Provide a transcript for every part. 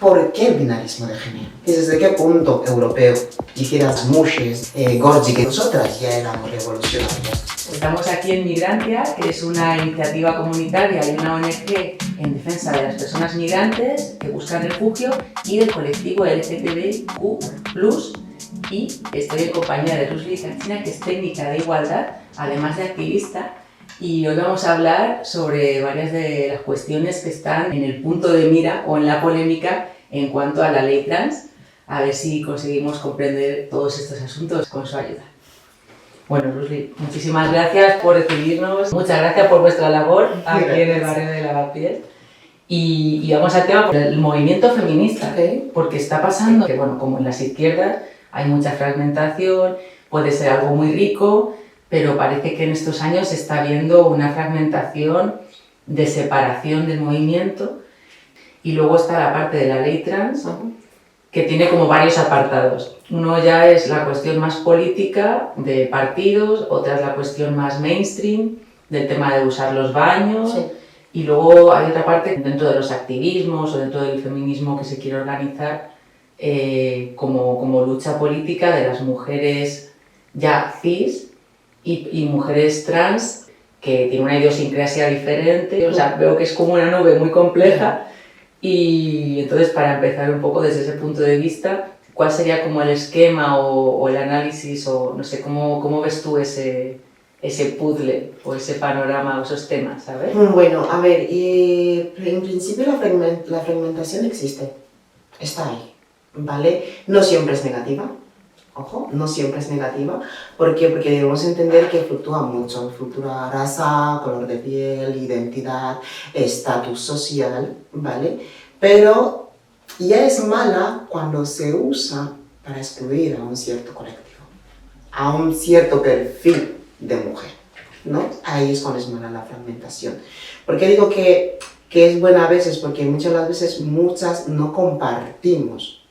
¿por qué el binarismo de género? ¿Y desde qué punto europeo dijeras Mushes, Gorgi, que nosotras ya éramos revolucionarias? Estamos aquí en Migrantia, que es una iniciativa comunitaria y una ONG en defensa de las personas migrantes que buscan refugio y del colectivo LGTBIQ+, y estoy en compañía de Rusli Cachina, que es técnica de igualdad, además de activista, y hoy vamos a hablar sobre varias de las cuestiones que están en el punto de mira o en la polémica en cuanto a la ley trans, a ver si conseguimos comprender todos estos asuntos con su ayuda. Bueno, Rusli, muchísimas gracias por recibirnos, muchas gracias por vuestra labor aquí en el barrio de Lavapiés. Y vamos al tema del movimiento feminista, porque está pasando que, bueno, como en las izquierdas hay mucha fragmentación, puede ser algo muy rico, pero parece que en estos años se está viendo una fragmentación de separación del movimiento. Y luego está la parte de la ley trans, que tiene como varios apartados. Uno ya es la cuestión más política de partidos, otra es la cuestión más mainstream del tema de usar los baños, sí. Y luego hay otra parte dentro de los activismos o dentro del feminismo que se quiere organizar como lucha política de las mujeres ya cis y mujeres trans que tienen una idiosincrasia diferente. O sea, veo que es como una nube muy compleja. Y entonces, para empezar un poco desde ese punto de vista, ¿cuál sería como el esquema o el análisis o no sé, cómo ves tú ese puzzle o ese panorama o esos temas, ¿sabes? Bueno, a ver, en principio la fragmentación existe, está ahí, ¿vale? No siempre es negativa, ojo, no siempre es negativa. ¿Por qué? Porque debemos entender que fluctúa mucho, fluctúa raza, color de piel, identidad, estatus social, ¿vale? Pero ya es mala cuando se usa para excluir a un cierto colectivo, a un cierto perfil de mujer, ¿no? Ahí es cuando es mala la fragmentación. ¿Por qué digo que es buena a veces? Porque muchas de las veces muchas no compartimos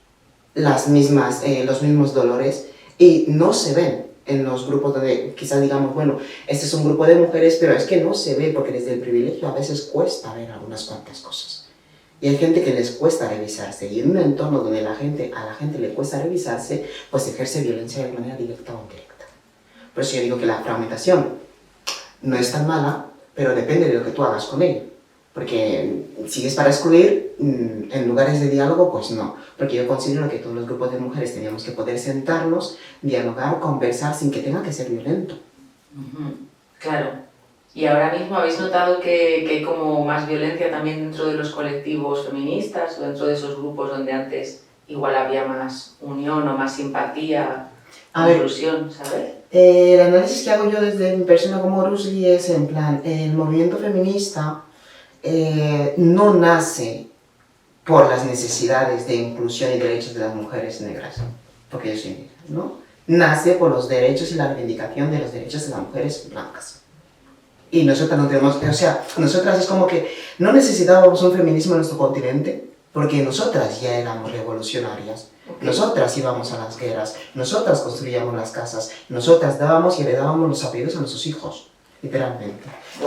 los mismos dolores y no se ven en los grupos donde quizás digamos, bueno, este es un grupo de mujeres, pero es que no se ve porque desde el privilegio a veces cuesta ver algunas cuantas cosas. Y hay gente que les cuesta revisarse, y en un entorno donde a la gente le cuesta revisarse, pues ejerce violencia de manera directa o indirecta. Por eso yo digo que la fragmentación no es tan mala, pero depende de lo que tú hagas con ella. Porque si es para excluir, en lugares de diálogo, pues no. Porque yo considero que todos los grupos de mujeres teníamos que poder sentarnos, dialogar, conversar, sin que tenga que ser violento. Claro. ¿Y ahora mismo habéis notado que hay como más violencia también dentro de los colectivos feministas o dentro de esos grupos donde antes igual había más unión o más simpatía, inclusión, ¿sabes? El análisis que hago yo desde mi persona como Rusli es en plan, el movimiento feminista no nace por las necesidades de inclusión y derechos de las mujeres negras, porque yo soy negra, ¿no? Nace por los derechos y la reivindicación de los derechos de las mujeres blancas. Y nosotras no tenemos, o sea, nosotras es como que no necesitábamos un feminismo en nuestro continente, porque nosotras ya éramos revolucionarias. Nosotras íbamos a las guerras, nosotras construíamos las casas, nosotras dábamos y heredábamos los apellidos a nuestros hijos, literalmente,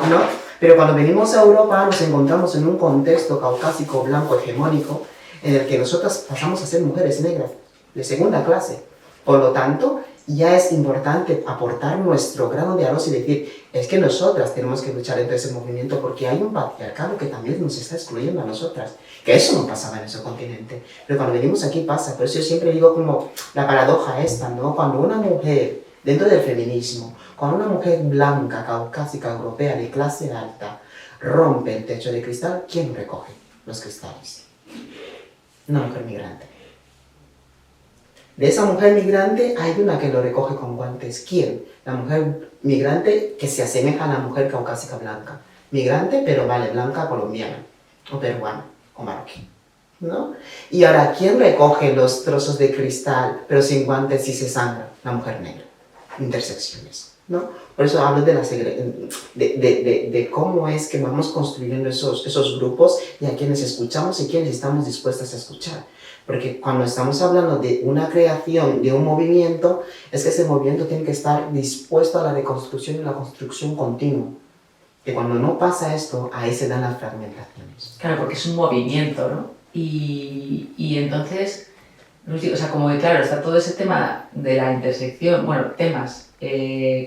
¿no? Pero cuando venimos a Europa nos encontramos en un contexto caucásico, blanco, hegemónico, en el que nosotras pasamos a ser mujeres negras, de segunda clase. Por lo tanto, ya es importante aportar nuestro grano de arroz y decir, es que nosotras tenemos que luchar dentro de ese movimiento porque hay un patriarcado que también nos está excluyendo a nosotras, que eso no pasaba en ese continente, pero cuando venimos aquí pasa. Por eso yo siempre digo como la paradoja esta, ¿no? Cuando una mujer, dentro del feminismo, cuando una mujer blanca, caucásica, europea, de clase alta, rompe el techo de cristal, ¿quién recoge los cristales? Una mujer migrante. De esa mujer migrante hay una que lo recoge con guantes. ¿Quién? La mujer migrante que se asemeja a la mujer caucásica blanca. Migrante, pero vale, blanca colombiana, o peruana, o marroquí, ¿no? Y ahora, ¿quién recoge los trozos de cristal, pero sin guantes y se sangra? La mujer negra. Intersecciones, ¿no? Por eso hablo de cómo es que vamos construyendo esos grupos y a quienes escuchamos y quienes estamos dispuestas a escuchar. Porque cuando estamos hablando de una creación, de un movimiento, es que ese movimiento tiene que estar dispuesto a la reconstrucción y la construcción continua. Que cuando no pasa esto, ahí se dan las fragmentaciones. Claro, porque es un movimiento, ¿no? Y entonces, o sea, como que claro, está todo ese tema de la intersección, bueno, temas,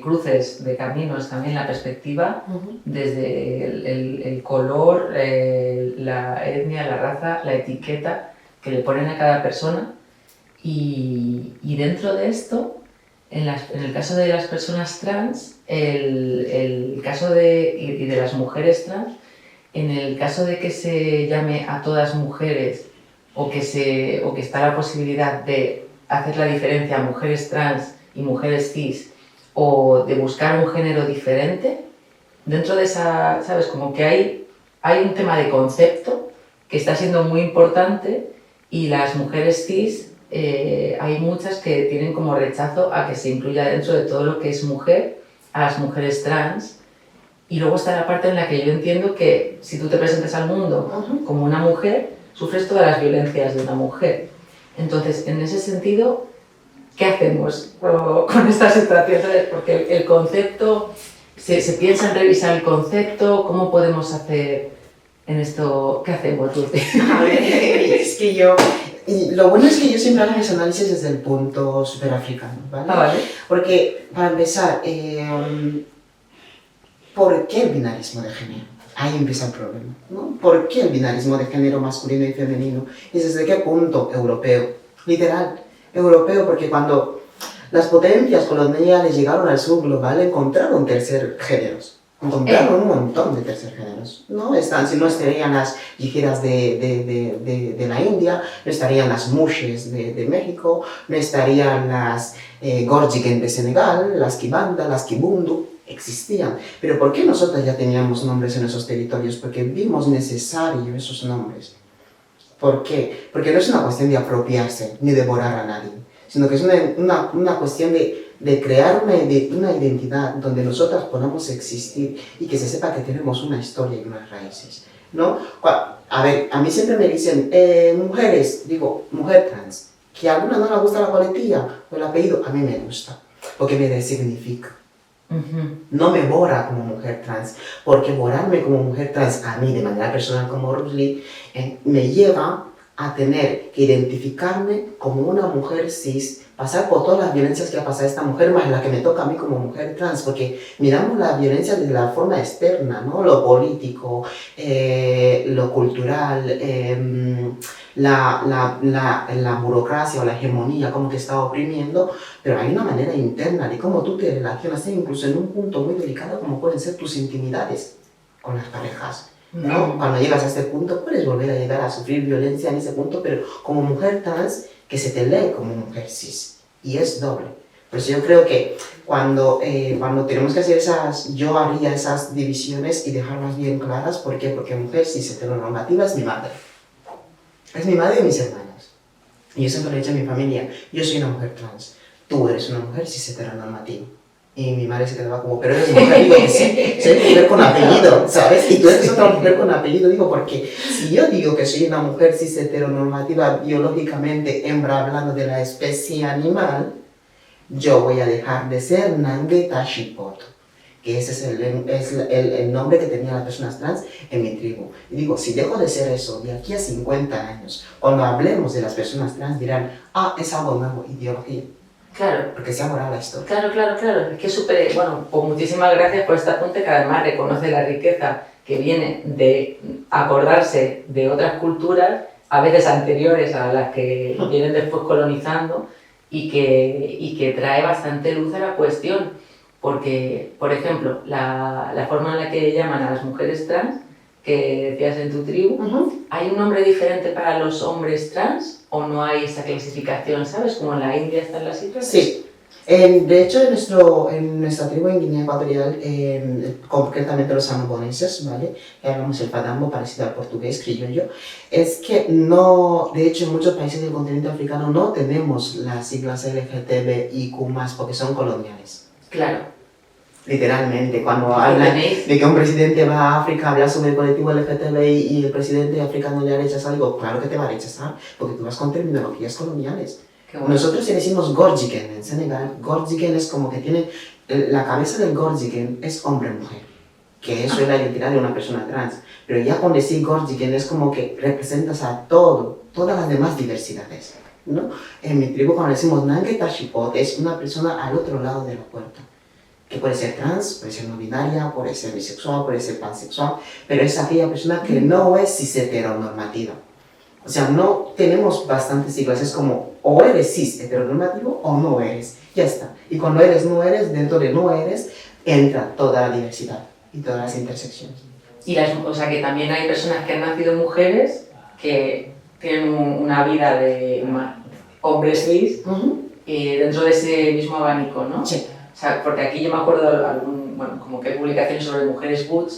cruces de caminos, también la perspectiva, desde el color, la etnia, la raza, la etiqueta que le ponen a cada persona. Y dentro de esto, en el caso de las personas trans, el caso y de las mujeres trans, en el caso de que se llame a todas mujeres o que está la posibilidad de hacer la diferencia a mujeres trans y mujeres cis o de buscar un género diferente, dentro de esa, ¿sabes? Como que hay un tema de concepto que está siendo muy importante y las mujeres cis hay muchas que tienen como rechazo a que se incluya dentro de todo lo que es mujer a las mujeres trans. Y luego está la parte en la que yo entiendo que si tú te presentas al mundo como una mujer, sufres todas las violencias de una mujer. Entonces, en ese sentido, ¿qué hacemos con esta situación? ¿Sabes? Porque el concepto, se piensa en revisar el concepto, ¿cómo podemos hacer en esto? ¿Qué hacemos, Ruth? A ver, es que yo... Y lo bueno es que yo siempre hago mis análisis desde el punto superafricano, ¿vale? Vale. Porque, para empezar, ¿por qué el binarismo de género? Ahí empieza el problema, ¿no? ¿Por qué el binarismo de género masculino y femenino? ¿Y desde qué punto? Europeo. Literal, europeo, porque cuando las potencias coloniales llegaron al sur global encontraron tercer géneros. Encontraron un montón de tercer géneros, ¿no? Si no estarían las ligeras de la India, no estarían las mushes de México, no estarían las Gorjigen de Senegal, las Kibanda, las Kibundu, existían. Pero ¿por qué nosotros ya teníamos nombres en esos territorios? Porque vimos necesario esos nombres. ¿Por qué? Porque no es una cuestión de apropiarse ni devorar a nadie, sino que es una cuestión de crear una identidad donde nosotras podamos existir y que se sepa que tenemos una historia y unas raíces, ¿no? A ver, a mí siempre me dicen, mujeres, digo, mujer trans, que a alguna no le gusta la coletilla o el apellido, a mí me gusta, porque me resignifica. No me borra como mujer trans, porque borrarme como mujer trans a mí de manera personal como Ruth Lee me lleva a tener que identificarme como una mujer cis, pasar por todas las violencias que ha pasado esta mujer, más la que me toca a mí como mujer trans, porque miramos la violencia desde la forma externa, ¿no? Lo político, lo cultural, la burocracia o la hegemonía, como te está oprimiendo, pero hay una manera interna de cómo tú te relacionas, incluso en un punto muy delicado como pueden ser tus intimidades con las parejas, ¿no? Cuando llegas a este punto puedes volver a llegar a sufrir violencia en ese punto, pero como mujer trans que se te lee como mujer cis, y es doble. Por eso yo creo que cuando tenemos que hacer yo haría esas divisiones y dejarlas bien claras. ¿Por qué? Porque mujer cis heteronormativa es mi madre. Es mi madre y mis hermanas. Y yo siempre le he dicho a mi familia, yo soy una mujer trans, tú eres una mujer cis heteronormativa. Y mi madre se quedaba como, pero eres mujer, digo que sí, soy mujer con apellido, ¿sabes? Y tú eres otra mujer con apellido, digo, porque si yo digo que soy una mujer cis heteronormativa biológicamente, hembra, hablando de la especie animal, yo voy a dejar de ser Nange Tashipoto, que ese es el nombre que tenían las personas trans en mi tribu. Y digo, si dejo de ser eso de aquí a 50 años, cuando hablemos de las personas trans dirán, es algo nuevo, ideología. Claro. Porque se ha borrado la historia. Claro. Es que es súper... Bueno, pues muchísimas gracias por este apunte que además reconoce la riqueza que viene de acordarse de otras culturas, a veces anteriores a las que vienen después colonizando, y que trae bastante luz a la cuestión. Porque, por ejemplo, la forma en la que llaman a las mujeres trans, que decías en tu tribu, ¿hay un nombre diferente para los hombres trans o no hay esa clasificación, sabes? Como en la India están las islas. Sí. De hecho, en nuestra tribu en Guinea Ecuatorial, concretamente los amboneses, ¿vale? Que hablamos el fadambo parecido al portugués, criollo, es que no, de hecho en muchos países del continente africano no tenemos las siglas LGTBIQ+, porque son coloniales. Claro. Literalmente, cuando hablan de que un presidente va a África, habla sobre el colectivo LGTBI y el presidente africano le rechaza, digo, claro que te va a rechazar, porque tú vas con terminologías coloniales. Bueno. Nosotros le decimos Gorjigen en Senegal. Gorjigen es como que tiene, la cabeza del Gorjigen es hombre-mujer. que eso es la identidad de una persona trans. Pero ya con decir Gordigan es como que representas a todas las demás diversidades, ¿no? En mi tribu, cuando decimos Nange Tashipot, es una persona al otro lado de la puerta, que puede ser trans, puede ser no binaria, puede ser bisexual, puede ser pansexual, pero es aquella persona que no es cis heteronormativa. O sea, no tenemos bastantes siglas, es como o eres cis heteronormativo o no eres, ya está. Y cuando eres, no eres, dentro de no eres, entra toda la diversidad y todas las intersecciones. Y o sea, que también hay personas que han nacido mujeres que tienen una vida de hombres cis dentro de ese mismo abanico, ¿no? Sí. O sea, porque aquí yo me acuerdo como que hay publicaciones sobre mujeres butch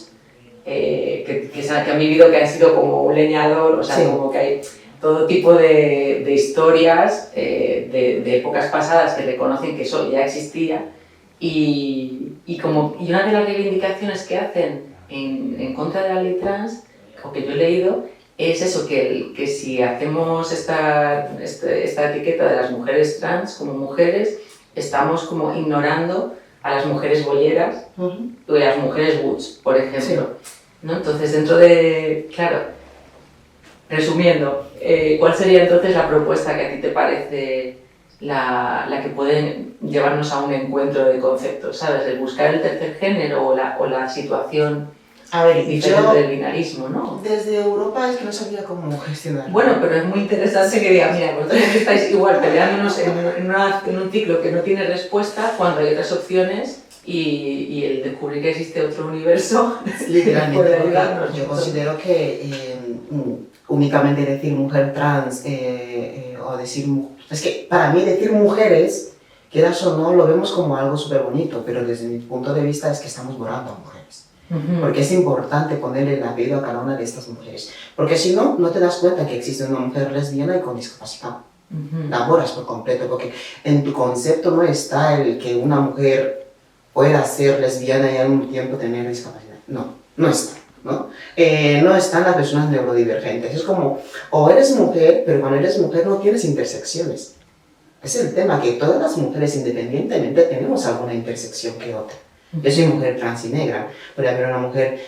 que han vivido, que han sido como un leñador, o sea, sí, como que hay todo tipo de historias de épocas pasadas que reconocen que eso ya existía y una de las reivindicaciones que hacen en contra de la ley trans, o que yo he leído, es eso, que si hacemos esta etiqueta de las mujeres trans como mujeres, estamos como ignorando a las mujeres bolleras o a las mujeres butch, por ejemplo. Sí. ¿No? Entonces, dentro de, claro, resumiendo, ¿cuál sería entonces la propuesta que a ti te parece la que puede llevarnos a un encuentro de conceptos, ¿sabes? El buscar el tercer género o la situación diferente del binarismo, ¿no? Desde Europa es que no sabía cómo gestionar. Bueno, pero es muy interesante que diga, mira, vosotros estáis igual peleándonos en un ciclo que no tiene respuesta cuando hay otras opciones y el descubrir que existe otro universo literalmente puede ayudarnos. Yo considero que únicamente decir mujer trans o decir... Es que para mí decir mujeres, quieras o no, lo vemos como algo súper bonito, pero desde mi punto de vista es que estamos borrando a mujeres. Porque es importante poner el apellido a cada una de estas mujeres. Porque si no, no te das cuenta que existe una mujer lesbiana y con discapacidad. La borras por completo, porque en tu concepto no está el que una mujer pueda ser lesbiana y al mismo tiempo tener discapacidad. No, no está. ¿No? No están las personas neurodivergentes. Es como, o eres mujer, pero cuando eres mujer no tienes intersecciones. Es el tema, que todas las mujeres independientemente tenemos alguna intersección que otra. Yo soy mujer trans y negra, puede haber una mujer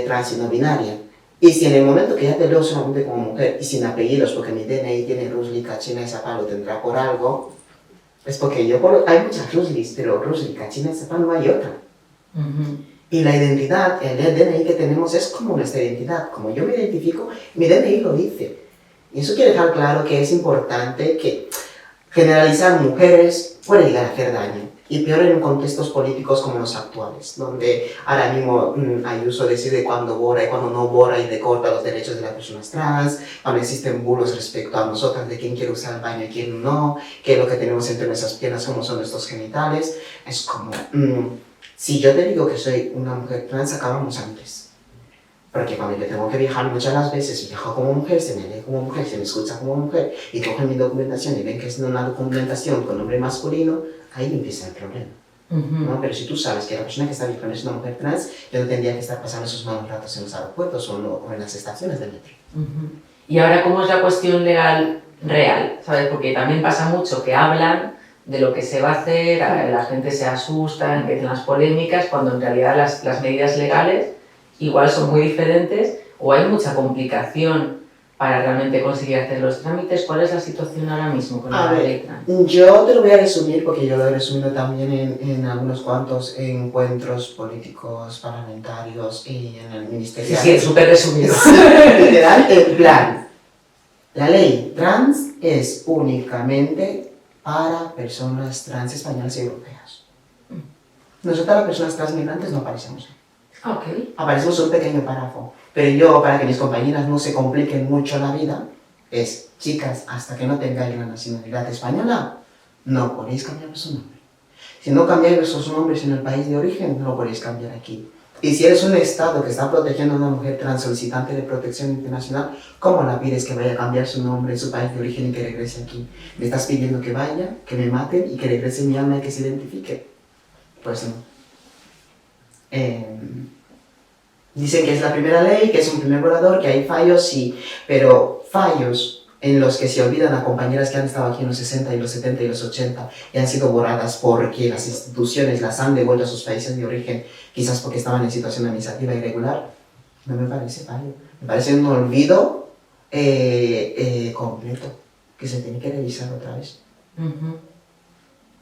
trans y no binaria. Y si en el momento que ya te leo solamente como mujer y sin apellidos, porque mi DNI tiene Rusli, Kachina y Zapá, lo tendrá por algo, es porque hay muchas Ruslis, pero Rusli, Kachina y Zapá no hay otra. Y la identidad, el DNI que tenemos es como nuestra identidad. Como yo me identifico, mi DNI lo dice. Y eso quiere dejar claro que es importante que generalizar mujeres puede llegar a hacer daño. Y peor en contextos políticos como los actuales, donde ahora mismo Ayuso decide cuándo borra y cuándo no borra y recorta los derechos de las personas trans, cuando existen bulos respecto a nosotras de quién quiere usar el baño y quién no, qué es lo que tenemos entre nuestras piernas, cómo son nuestros genitales. Es como... si yo te digo que soy una mujer trans, acabamos antes. Porque cuando yo tengo que viajar muchas las veces, viajo como mujer, se me lee como mujer, se me escucha como mujer, y cogen mi documentación y ven que es una documentación con nombre masculino, ahí empieza el problema. ¿No? Pero si tú sabes que la persona que está viajando es una mujer trans, yo no tendría que estar pasando esos malos ratos en los aeropuertos o en las estaciones de metro. Y ahora, ¿cómo es la cuestión legal real? ¿Sabes? Porque también pasa mucho que hablan de lo que se va a hacer, la gente se asusta, empiezan las polémicas, cuando en realidad las medidas legales igual son muy diferentes o hay mucha complicación para realmente conseguir hacer los trámites. ¿Cuál es la situación ahora mismo con la ley trans? Yo te lo voy a resumir porque yo lo he resumido también en algunos cuantos encuentros políticos, parlamentarios y en el ministerio. Sí, súper resumido. Literal, en plan, la ley trans es únicamente para personas trans españolas y europeas. Nosotras las personas trans migrantes no aparecemos. Okay. Aparecemos un pequeño párrafo. Pero yo, para que mis compañeras no se compliquen mucho la vida, es, chicas, hasta que no tengáis la nacionalidad española, no podéis cambiar su nombre. Si no cambiáis vuestros nombres en el país de origen, no lo podéis cambiar aquí. Y si eres un Estado que está protegiendo a una mujer trans solicitante de protección internacional, ¿cómo la pides que vaya a cambiar su nombre en su país de origen y que regrese aquí? ¿Me estás pidiendo que vaya, que me maten y que regrese mi alma y que se identifique? Pues no. Dicen que es la primera ley, que es un primer borrador, que hay fallos, sí, pero fallos en los que se olvidan a compañeras que han estado aquí en los 60 y los 70 y los 80 y han sido borradas porque las instituciones las han devuelto a sus países de origen, quizás porque estaban en situación administrativa irregular, no me parece fallo. Me parece un olvido completo, que se tiene que revisar otra vez.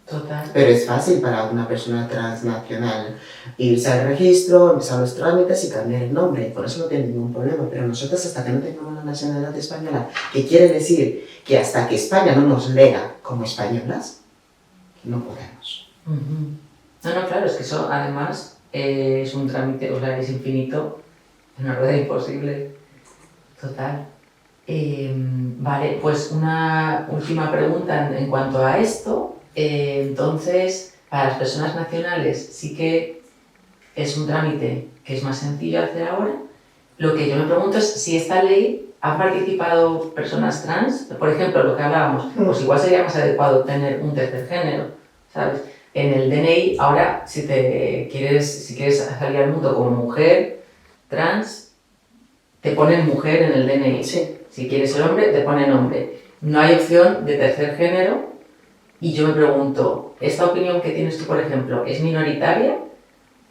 Total. Pero es fácil para una persona transnacional irse al registro, empezar los trámites y cambiar el nombre, y por eso no tiene ningún problema. Pero nosotros, hasta que no tengamos la nacionalidad española, que quiere decir que hasta que España no nos lea como españolas, no podemos. No, claro, es que eso además es un trámite, o sea, es infinito, es una rueda imposible. Total. Vale, pues una última pregunta en cuanto a esto. Entonces, para las personas nacionales sí que es un trámite que es más sencillo hacer ahora. Lo que yo me pregunto es si esta ley han participado personas trans, por ejemplo, lo que hablábamos, pues igual sería más adecuado tener un tercer género, ¿sabes? En el DNI, ahora, si quieres salir al mundo como mujer trans, te ponen mujer en el DNI. Sí. Si quieres ser hombre, te ponen hombre. No hay opción de tercer género. Y yo me pregunto, ¿esta opinión que tienes tú, por ejemplo, es minoritaria?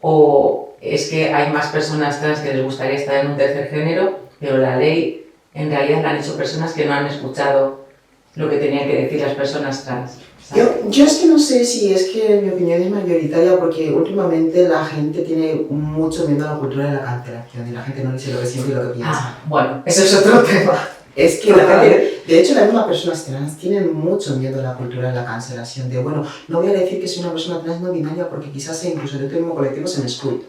¿O es que hay más personas trans que les gustaría estar en un tercer género, pero la ley en realidad la han hecho personas que no han escuchado lo que tenían que decir las personas trans? Yo es que no sé si es que mi opinión es mayoritaria, porque últimamente la gente tiene mucho miedo a la cultura de la cancelación y la gente no dice lo que siente y lo que piensa. Bueno, eso es otro tema. Es que la gente, de hecho, las mismas personas trans tienen mucho miedo a la cultura de la cancelación. De bueno, no voy a decir que soy una persona trans no binaria porque quizás incluso dentro del mismo colectivo se me excluye,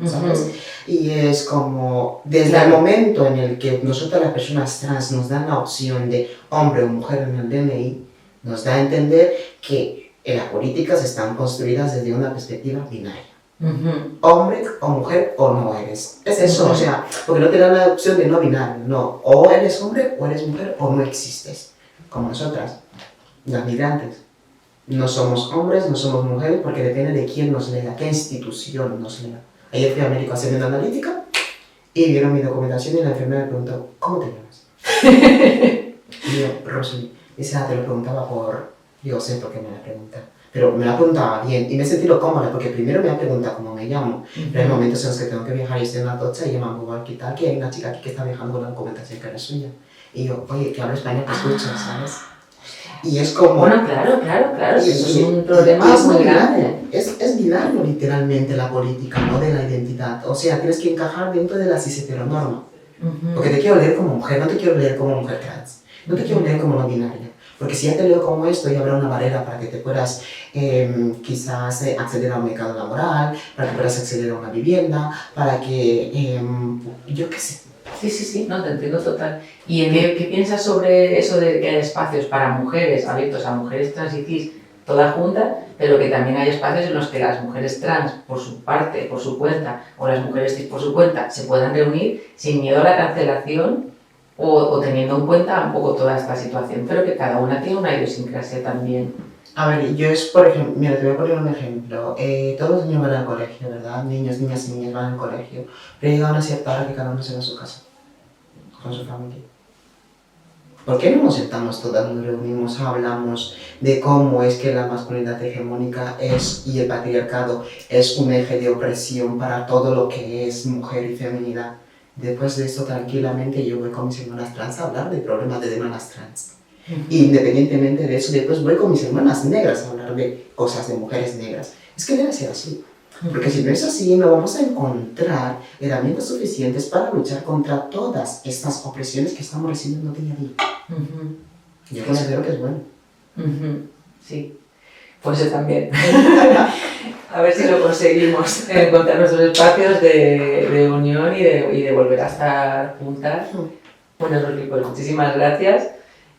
¿sabes? Y es como, desde el momento en el que nosotros las personas trans nos dan la opción de hombre o mujer en el DNI, nos da a entender que las políticas están construidas desde una perspectiva binaria. Hombre o mujer o no eres. Es eso, o sea, porque no te dan la opción de no binario, no. O eres hombre o eres mujer o no existes. Como nosotras, las migrantes. No somos hombres, no somos mujeres, porque depende de quién nos lea, qué institución nos lea. Ayer fui a México a hacer una analítica y vieron mi documentación y la enfermera me preguntó, ¿cómo te llamas? Y yo, Rosy. Y te lo preguntaba yo sé por qué me la pregunta, pero me la preguntaba bien y me he sentido cómoda porque primero me ha preguntado cómo me llamo, pero hay momentos en los que tengo que viajar y estoy en la tocha y llaman aquí tal, que hay una chica aquí que está viajando con la documentación que era suya. Y yo, oye, que hablo español, te escucho, ¿sabes? Y es como... Bueno, claro, eso es un problema muy grande. Es binario literalmente la política, no de la identidad. O sea, tienes que encajar dentro de la cis heteronorma. Porque te quiero leer como mujer, no te quiero leer como mujer trans. No te quiero leer como no binaria, porque si ya te leo como esto, ya habrá una barrera para que te puedas quizás acceder a un mercado laboral, para que puedas acceder a una vivienda, para que, yo qué sé. Sí, no, te entiendo total. ¿Y qué piensas sobre eso de que hay espacios para mujeres, abiertos a mujeres trans y cis, todas juntas, pero que también hay espacios en los que las mujeres trans, por su parte, por su cuenta, o las mujeres cis por su cuenta, se puedan reunir sin miedo a la cancelación? O teniendo en cuenta un poco toda esta situación, pero que cada una tiene una idiosincrasia también. A ver, yo es, por ejemplo, mira, te voy a poner un ejemplo. Todos los niños van al colegio, ¿verdad? Niños, niñas y niñas van al colegio, pero llega una cierta hora que cada uno se va a su casa, con su familia. ¿Por qué no nos sentamos todas, nos reunimos, hablamos de cómo es que la masculinidad hegemónica y el patriarcado es un eje de opresión para todo lo que es mujer y feminidad? Después de esto, tranquilamente, yo voy con mis hermanas trans a hablar de problemas de hermanas trans. Independientemente de eso, después voy con mis hermanas negras a hablar de cosas de mujeres negras. Es que debe ser así. Porque si no es así, no vamos a encontrar herramientas suficientes para luchar contra todas estas opresiones que estamos recibiendo día a día. Yo considero que es bueno. Sí, pues yo también. A ver si lo conseguimos, encontrar nuestros espacios de unión y de volver a estar juntas. Bueno, Rosy, pues muchísimas gracias.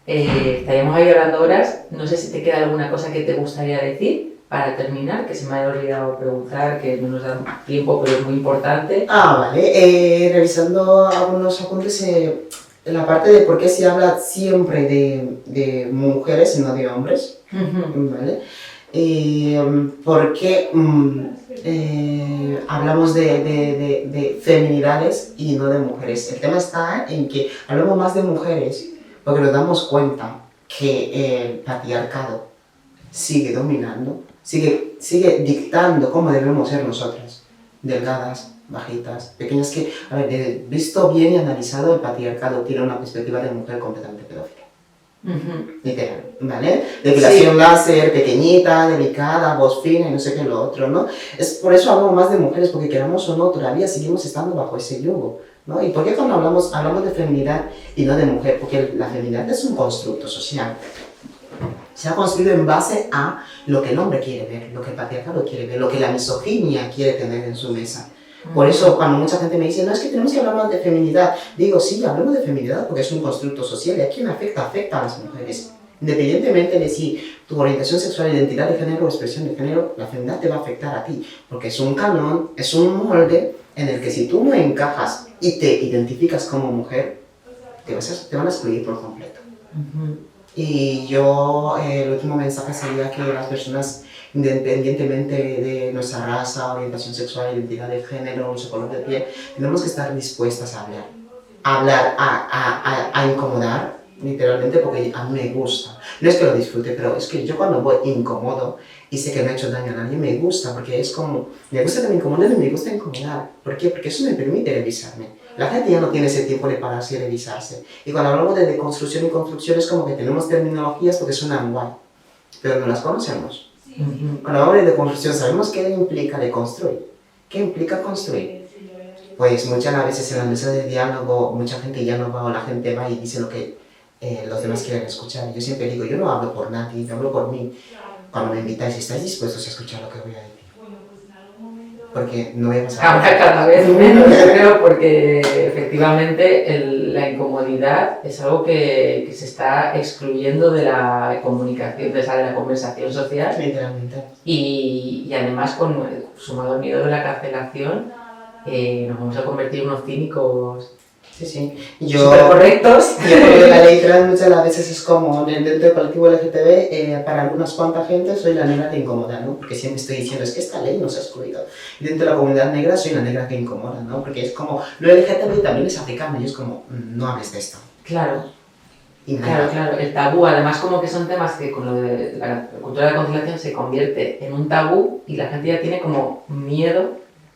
Estaríamos ahí hablando horas. No sé si te queda alguna cosa que te gustaría decir para terminar, que se me haya olvidado preguntar, que no nos da tiempo, pero es muy importante. Vale. Revisando algunos apuntes, en la parte de por qué se habla siempre de mujeres y no de hombres, ¿vale? ¿Por qué hablamos de feminidades y no de mujeres? El tema está en que hablamos más de mujeres porque nos damos cuenta que el patriarcado sigue dominando, sigue dictando cómo debemos ser nosotras, delgadas, bajitas, pequeñas, que, a ver, visto bien y analizado, el patriarcado tiene una perspectiva de mujer completamente pedófila. Literal, ¿vale? Depilación láser, pequeñita, delicada, voz fina y no sé qué lo otro, ¿no? Es por eso hablo más de mujeres, porque queramos o no, todavía seguimos estando bajo ese yugo, ¿no? ¿Y por qué cuando hablamos de feminidad y no de mujer? Porque la feminidad es un constructo social. Se ha construido en base a lo que el hombre quiere ver, lo que el patriarcado quiere ver, lo que la misoginia quiere tener en su mesa. Por eso, cuando mucha gente me dice, no, es que tenemos que hablar más de feminidad, digo, sí, hablemos de feminidad porque es un constructo social y a quién afecta, afecta a las mujeres. Independientemente de si tu orientación sexual, identidad de género o expresión de género, la feminidad te va a afectar a ti, porque es un canon, es un molde en el que si tú no encajas y te identificas como mujer, te van a excluir por completo. Y yo, el último mensaje sería que las personas, independientemente de nuestra raza, orientación sexual, identidad de género, nuestro color de piel, tenemos que estar dispuestas a hablar, a incomodar, literalmente, porque a mí me gusta. No es que lo disfrute, pero es que yo cuando voy incómodo y sé que no he hecho daño a nadie, me gusta, porque es como, me gusta que me incomoden y me gusta incomodar. ¿Por qué? Porque eso me permite revisarme. La gente ya no tiene ese tiempo de pararse y revisarse. Y cuando hablamos de deconstrucción y construcción es como que tenemos terminologías porque suenan guay, pero no las conocemos. Cuando hablamos de deconstrucción, ¿sabemos qué implica deconstruir? ¿Qué implica construir? Pues muchas veces en la mesa de diálogo, mucha gente ya no va o la gente va y dice lo que los demás quieren escuchar. Yo siempre digo, yo no hablo por nadie, yo hablo por mí. Cuando me invitáis, ¿estáis dispuestos a escuchar lo que voy a decir? Porque no voy a pasar. Ahora cada vez menos, creo, porque efectivamente la incomodidad es algo que se está excluyendo de la comunicación, de la conversación social. Literalmente. Y además, sumado al miedo de la cancelación, nos vamos a convertir en unos cínicos. Sí. Súper correctos. Yo creo que la ley trans muchas de las veces es como dentro del colectivo LGTB, para algunas cuantas gente soy la negra que incomoda, ¿no? Porque siempre estoy diciendo, es que esta ley nos ha excluido. Y dentro de la comunidad negra soy la negra que incomoda, ¿no? Porque es como, lo LGTB también es africano y es como, no hables de esto. Claro. Claro, el tabú, además como que son temas que con lo de la cultura de la conciliación se convierte en un tabú y la gente ya tiene como miedo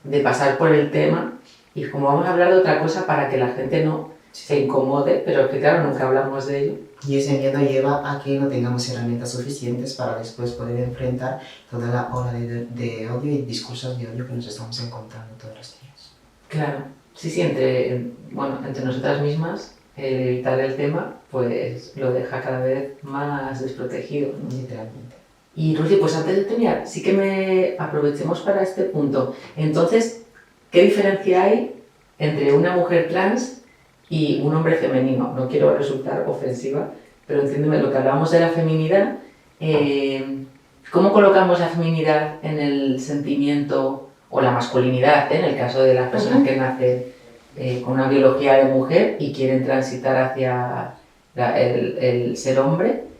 de pasar por el tema. Y como vamos a hablar de otra cosa para que la gente no se incomode, pero que claro, nunca hablamos de ello. Y ese miedo lleva a que no tengamos herramientas suficientes para después poder enfrentar toda la ola de odio y discursos de odio que nos estamos encontrando todos los días. Claro, sí, entre nosotras mismas, evitar el tema, pues lo deja cada vez más desprotegido, ¿no? Literalmente. Y Rosy, pues antes de terminar, sí que aprovechemos para este punto. Entonces, ¿qué diferencia hay entre una mujer trans y un hombre femenino? No quiero resultar ofensiva, pero entiéndeme, lo que hablábamos de la feminidad, ¿cómo colocamos la feminidad en el sentimiento o la masculinidad, en el caso de las personas que nacen con una biología de mujer y quieren transitar hacia el ser hombre?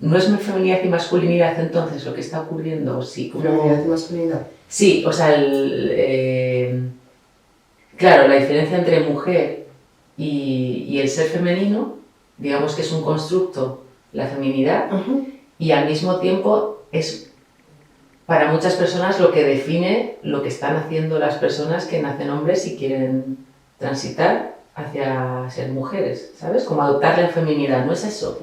¿No es feminidad y masculinidad entonces lo que está ocurriendo? Sí, como... ¿Feminidad y masculinidad? Sí, o sea, claro, la diferencia entre mujer y el ser femenino, digamos que es un constructo, la feminidad, y al mismo tiempo es para muchas personas lo que define lo que están haciendo las personas que nacen hombres y quieren transitar hacia ser mujeres, ¿sabes? Como adoptar la feminidad, ¿no es eso?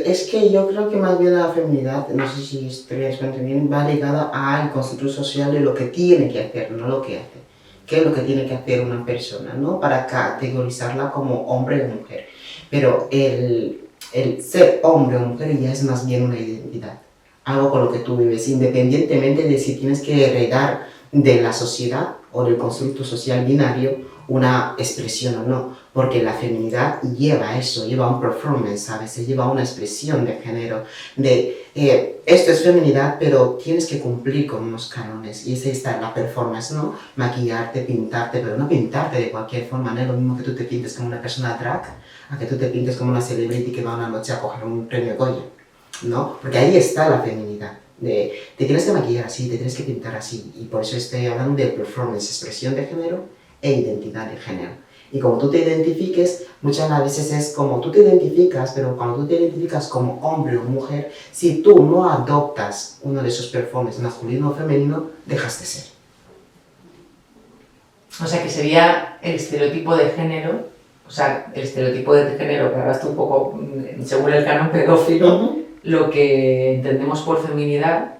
Es que yo creo que más bien la feminidad, no sé si estoy explicando bien, va ligada al constructo social de lo que tiene que hacer, no lo que hace. ¿Qué es lo que tiene que hacer una persona, ¿no? Para categorizarla como hombre o mujer. Pero el ser hombre o mujer ya es más bien una identidad, algo con lo que tú vives, independientemente de si tienes que heredar de la sociedad o del constructo social binario una expresión o no, porque la feminidad lleva eso, lleva un performance, a veces lleva una expresión de género, de esto es feminidad, pero tienes que cumplir con unos cánones, y esa está la performance, ¿no? Maquillarte, pintarte, pero no pintarte de cualquier forma, no es lo mismo que tú te pintes como una persona drag, a que tú te pintes como una celebrity que va una noche a coger un premio Goya, ¿no? Porque ahí está la feminidad. Te tienes que maquillar así, te tienes que pintar así, y por eso estoy hablando de performance, expresión de género e identidad de género. Y como tú te identifiques, muchas veces es como tú te identificas, pero cuando tú te identificas como hombre o mujer, si tú no adoptas uno de esos performances, masculino o femenino, dejas de ser. O sea, que sería el estereotipo de género, o sea, el estereotipo de género, que hablaste un poco, según el canon pedófilo, lo que entendemos por feminidad,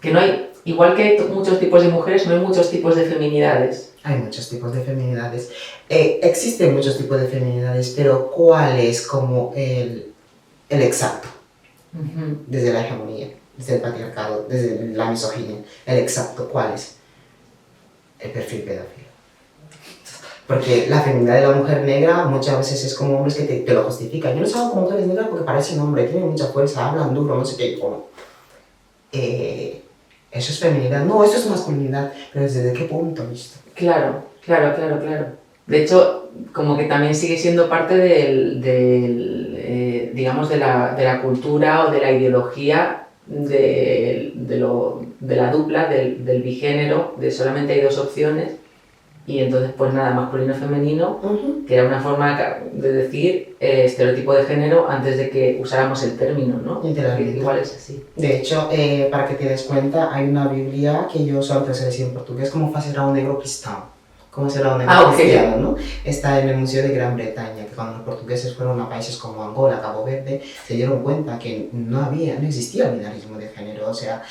que no hay, igual que hay muchos tipos de mujeres, no hay muchos tipos de feminidades. Hay muchos tipos de feminidades. Existen muchos tipos de feminidades, pero ¿cuál es como el exacto? Desde la hegemonía, desde el patriarcado, desde la misoginia. El exacto, ¿cuál es? El perfil pedófilo. Porque la feminidad de la mujer negra muchas veces es como hombres que te lo justifican. Yo no salgo con mujeres negras porque parecen hombres, tienen mucha fuerza, hablan duro, no sé qué. Como, eso es feminidad. No, eso es masculinidad. Pero ¿desde qué punto, visto? Claro. De hecho, como que también sigue siendo parte digamos, de la cultura o de la ideología de la dupla, del bigénero, de solamente hay dos opciones. Y entonces, pues nada, masculino femenino, que era una forma de decir estereotipo de género antes de que usáramos el término, ¿no? Literalmente. Igual es así. De hecho, para que te des cuenta, hay una Biblia que yo solo te sé decir en portugués, como será un negro cristão. ¿Cómo será un negro cristiano, ¿no? Está en el Museo de Gran Bretaña, que cuando los portugueses fueron a países como Angola, Cabo Verde, se dieron cuenta que no existía el binarismo de género. O sea,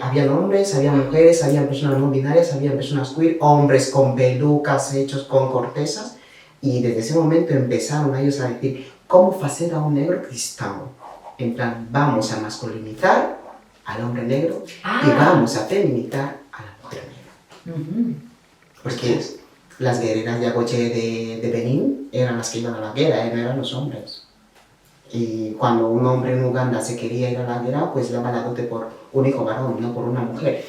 habían hombres, había mujeres, había personas no binarias, había personas queer, hombres con pelucas hechos con cortezas, y desde ese momento empezaron ellos a decir, ¿cómo hacer a un negro cristiano? En plan, vamos a masculinizar al hombre negro y vamos a feminizar a la mujer negra. Porque las guerreras de Agoche de Benín eran las que iban a la guerra, no eran los hombres. Y cuando un hombre en Uganda se quería ir a la guerra, pues daba la dote por un hijo varón, no por una mujer.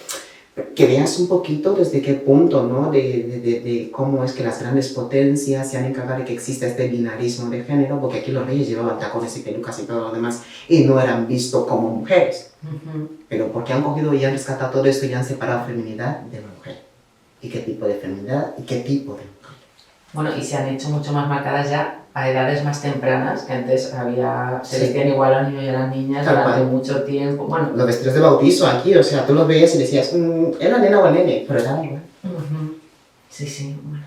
Que veas un poquito desde qué punto, ¿no? de cómo es que las grandes potencias se han encargado de que exista este binarismo de género, porque aquí los reyes llevaban tacones y pelucas y todo lo demás, y no eran vistos como mujeres. Pero porque han cogido y han rescatado todo esto y han separado feminidad de la mujer. ¿Y qué tipo de feminidad y qué tipo de mujer? Bueno, y se han hecho mucho más marcadas ya a edades más tempranas, que antes se vestían igual a los niños y a las niñas durante mucho tiempo. Bueno, los vestidos de bautizo aquí, o sea, tú los veías y decías, ¿es la nena o el nene? Pero era igual. Sí, bueno.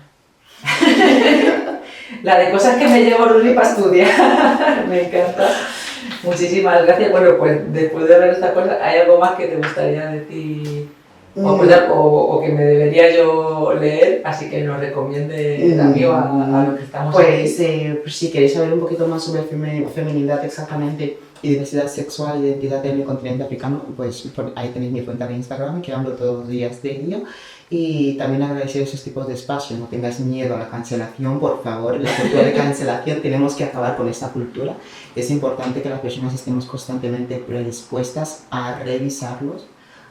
La de cosas que me llevo Ruli para estudiar, me encanta. Muchísimas gracias. Bueno, pues después de hablar de esta cosa, ¿hay algo más que te gustaría decir? O que me debería yo leer, así que nos recomiende también a lo que estamos pues si queréis saber un poquito más sobre feminidad exactamente y diversidad sexual y identidad en el continente africano, pues ahí tenéis mi cuenta de Instagram, que hablo todos los días de ello. Y también agradecer esos tipos de espacios, no tengáis miedo a la cancelación, por favor. La cultura de cancelación, tenemos que acabar con esta cultura. Es importante que las personas estemos constantemente predispuestas a revisarlos,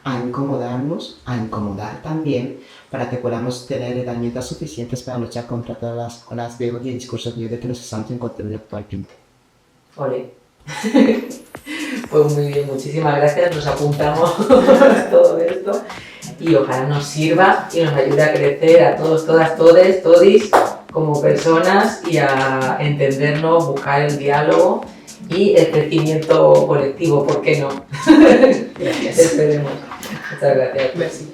a incomodarnos, a incomodar también, para que podamos tener herramientas suficientes para luchar contra todas las veo y discursos de que nos estamos encontrando actualmente. Ole. Pues muy bien, muchísimas gracias, nos apuntamos todo esto y ojalá nos sirva y nos ayude a crecer a todos, todas, todes, todis como personas y a entendernos, buscar el diálogo y el crecimiento colectivo, ¿por qué no? Gracias. Esperemos. Muchas gracias. Merci.